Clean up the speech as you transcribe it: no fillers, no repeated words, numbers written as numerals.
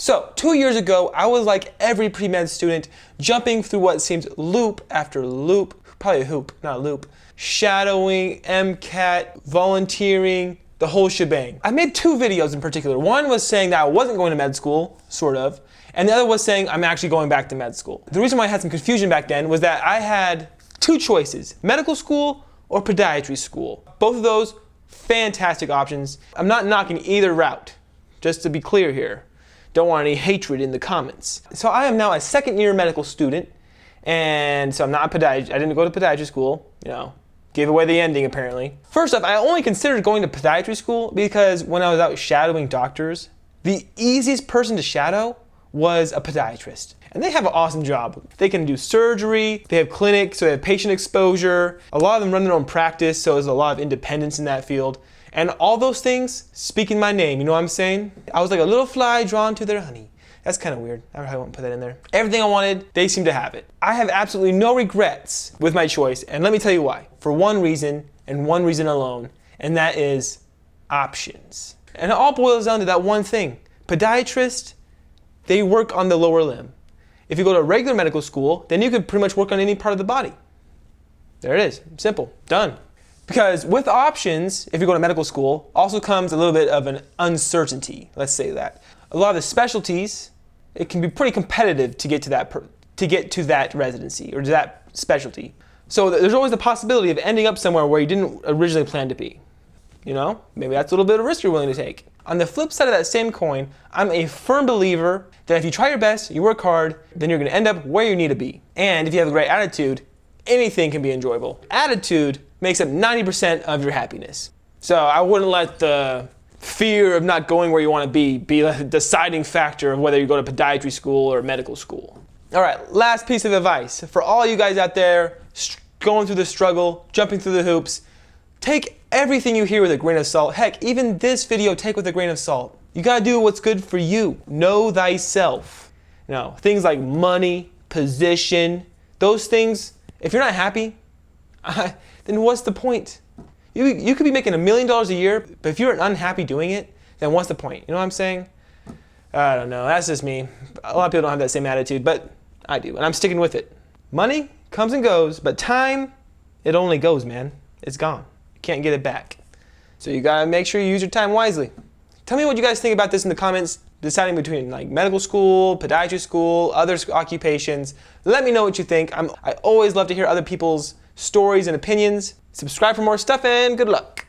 So 2 years ago, I was like every pre-med student, jumping through what seemed loop after loop, probably a hoop, not a loop, shadowing, MCAT, volunteering, the whole shebang. I made 2 videos in particular. One was saying that I wasn't going to med school, sort of, and the other was saying I'm actually going back to med school. The reason why I had some confusion back then was that I had 2 choices, medical school or podiatry school. Both of those, fantastic options. I'm not knocking either route, just to be clear here. Don't want any hatred in the comments. So I am now a second-year medical student, and so I'm not a podiatrist. I didn't go to podiatry school, gave away the ending apparently. First off, I only considered going to podiatry school because when I was out shadowing doctors, the easiest person to shadow was a podiatrist. And they have an awesome job. They can do surgery, they have clinics, so they have patient exposure. A lot of them run their own practice, so there's a lot of independence in that field. And all those things speaking my name, you know what I'm saying? I was like a little fly drawn to their honey. That's kind of weird. I probably won't put that in there. Everything I wanted, they seem to have it. I have absolutely no regrets with my choice, and let me tell you why. For one reason, and one reason alone, and that is options. And it all boils down to that one thing. Podiatrists, they work on the lower limb. If you go to regular medical school, then you could pretty much work on any part of the body. There it is. Simple. Done. Because with options, if you go to medical school, also comes a little bit of an uncertainty, let's say that. A lot of the specialties, it can be pretty competitive to get to that residency or to that specialty. So there's always the possibility of ending up somewhere where you didn't originally plan to be. Maybe that's a little bit of risk you're willing to take. On the flip side of that same coin, I'm a firm believer that if you try your best, you work hard, then you're gonna end up where you need to be. And if you have a great attitude, anything can be enjoyable. Attitude makes up 90% of your happiness. So I wouldn't let the fear of not going where you want to be the deciding factor of whether you go to podiatry school or medical school. All right, last piece of advice. For all you guys out there going through the struggle, jumping through the hoops, take everything you hear with a grain of salt. Heck, even this video, take with a grain of salt. You gotta do what's good for you. Know thyself. Things like money, position, those things, if you're not happy, then what's the point? You could be making $1 million a year, but if you're unhappy doing it, then what's the point? You know what I'm saying? I don't know, that's just me. A lot of people don't have that same attitude, but I do, and I'm sticking with it. Money comes and goes, but time, it only goes, man. It's gone. You can't get it back. So you gotta make sure you use your time wisely. Tell me what you guys think about this in the comments, deciding between like medical school, podiatry school, other occupations. Let me know what you think. I always love to hear other people's stories and opinions. Subscribe for more stuff and good luck.